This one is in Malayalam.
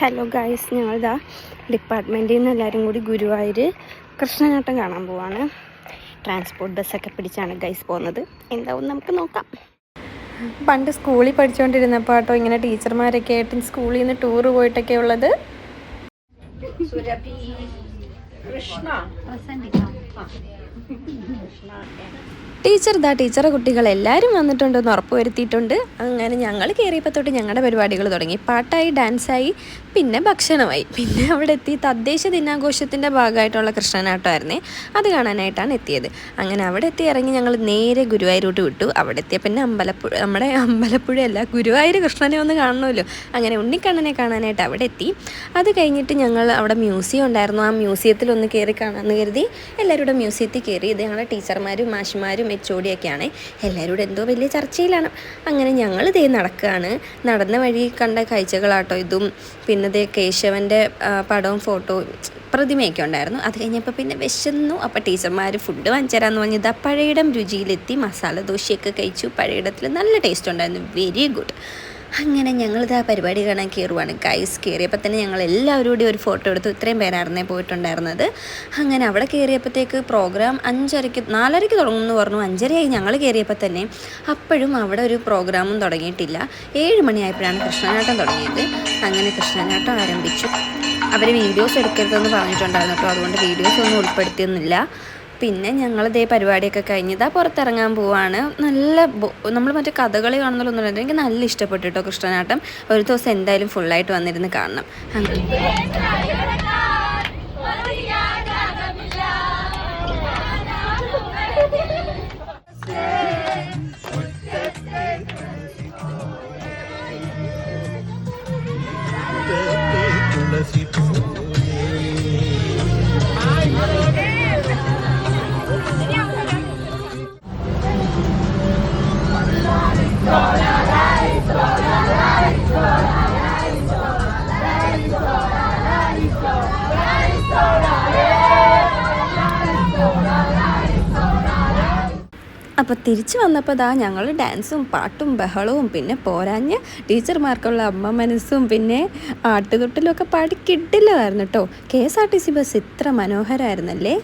ഹലോ ഗൈസ്, ഞങ്ങളിതാ ഡിപ്പാർട്ട്മെൻറ്റിൽ നിന്ന് എല്ലാവരും കൂടി ഗുരുവായൂർ കൃഷ്ണനാട്ടം കാണാൻ പോവാണ്. ട്രാൻസ്പോർട്ട് ബസ്സൊക്കെ പിടിച്ചാണ് ഗൈസ് പോകുന്നത്. എന്താവും നമുക്ക് നോക്കാം. പണ്ട് സ്കൂളിൽ പഠിച്ചുകൊണ്ടിരുന്നപ്പോൾ കേട്ടോ ഇങ്ങനെ ടീച്ചർമാരൊക്കെ ആയിട്ട് സ്കൂളിൽ നിന്ന് ടൂറ് പോയിട്ടൊക്കെ ഉള്ളത്. ടീച്ചറുടെ കുട്ടികളെല്ലാവരും വന്നിട്ടുണ്ടെന്ന് ഉറപ്പ് വരുത്തിയിട്ടുണ്ട്. അങ്ങനെ ഞങ്ങൾ കയറിയപ്പോൾ തൊട്ട് ഞങ്ങളുടെ പരിപാടികൾ തുടങ്ങി. പാട്ടായി, ഡാൻസായി, പിന്നെ ഭക്ഷണമായി. പിന്നെ അവിടെ എത്തി തദ്ദേശ ദിനാഘോഷത്തിൻ്റെ ഭാഗമായിട്ടുള്ള കൃഷ്ണനാട്ടമായിരുന്നേ, അത് കാണാനായിട്ടാണ് എത്തിയത്. അങ്ങനെ അവിടെ എത്തി ഇറങ്ങി ഞങ്ങൾ നേരെ ഗുരുവായൂരോട്ട് വിട്ടു. അവിടെ എത്തിയ പിന്നെ നമ്മുടെ അമ്പലപ്പുഴയല്ല, ഗുരുവായൂർ കൃഷ്ണനെ ഒന്ന് കാണണമല്ലോ. അങ്ങനെ ഉണ്ണിക്കണ്ണനെ കാണാനായിട്ട് അവിടെ എത്തി. അത് കഴിഞ്ഞിട്ട് ഞങ്ങൾ അവിടെ മ്യൂസിയം ഉണ്ടായിരുന്നു. ആ മ്യൂസിയത്തിലൊന്ന് കയറി കാണാമെന്ന് കരുതി എല്ലാവരുടെ മ്യൂസിയത്തിൽ കയറി. ഇത് ഞങ്ങളുടെ ടീച്ചർമാരും മാഷിമാരും HOD എല്ലാവരോടും എന്തോ വലിയ ചർച്ചയിലാണ്. അങ്ങനെ ഞങ്ങൾ ഇതേ നടക്കുകയാണ്. നടന്ന വഴി കണ്ട കാഴ്ചകളാട്ടോ ഇതും. പിന്നെ ഇതേ കേശവൻ്റെ പടവും ഫോട്ടോയും പ്രതിമയൊക്കെ ഉണ്ടായിരുന്നു. അത് കഴിഞ്ഞപ്പോൾ പിന്നെ വിശന്നു. അപ്പോൾ ടീച്ചർമാർ ഫുഡ് വാങ്ങിച്ചു തരാമെന്ന് പറഞ്ഞത് പഴയിടം രുചിയിലെത്തി. മസാല ദോശയൊക്കെ കഴിച്ചു. പഴയിടത്തിൽ നല്ല ടേസ്റ്റ് ഉണ്ടായിരുന്നു, വെരി ഗുഡ്. അങ്ങനെ ഞങ്ങളിതാ പരിപാടി കാണാൻ കയറുവാണ് ഗൈസ്. കയറിയപ്പോൾ തന്നെ ഞങ്ങൾ എല്ലാവരും കൂടി ഒരു ഫോട്ടോ എടുത്തു. ഇത്രയും പേരായിരുന്നേ പോയിട്ടുണ്ടായിരുന്നത്. അങ്ങനെ അവിടെ കയറിയപ്പോഴത്തേക്ക് പ്രോഗ്രാം 4:30 തുടങ്ങുമെന്ന് പറഞ്ഞു. 5:30 ഞങ്ങൾ കയറിയപ്പോൾ തന്നെ. അപ്പോഴും അവിടെ ഒരു പ്രോഗ്രാമും തുടങ്ങിയിട്ടില്ല. 7 മണിയായപ്പോഴാണ് കൃഷ്ണനാട്ടം തുടങ്ങിയത്. അങ്ങനെ കൃഷ്ണനാട്ടം ആരംഭിച്ചു. അവർ വീഡിയോസ് എടുക്കരുതെന്ന് പറഞ്ഞിട്ടുണ്ടായിരുന്നു കേട്ടോ, അതുകൊണ്ട് വീഡിയോസ് ഒന്നും ഉൾപ്പെടുത്തിയൊന്നുമില്ല. പിന്നെ ഞങ്ങളിതേ പരിപാടിയൊക്കെ കഴിഞ്ഞതാ പുറത്തിറങ്ങാൻ പോവാണ്. നമ്മൾ മറ്റേ കഥകളി കാണുന്നതൊന്നും എനിക്ക് നല്ല ഇഷ്ടപ്പെട്ടു കേട്ടോ കൃഷ്ണനാട്ടം. ഒരു ദിവസം എന്തായാലും ഫുള്ളായിട്ട് വന്നിരുന്ന് കാണണം. അപ്പോൾ തിരിച്ചു വന്നപ്പോൾ ഞങ്ങൾ ഡാൻസും പാട്ടും ബഹളവും പിന്നെ പോരാഞ്ഞ് ടീച്ചർമാർക്കുള്ള അമ്മ മനസ്സും പിന്നെ ആട്ടുതൊട്ടിലും ഒക്കെ പാടി കിട്ടില്ലായിരുന്നു കേട്ടോ. KSRTC ബസ് ഇത്ര മനോഹരമായിരുന്നല്ലേ.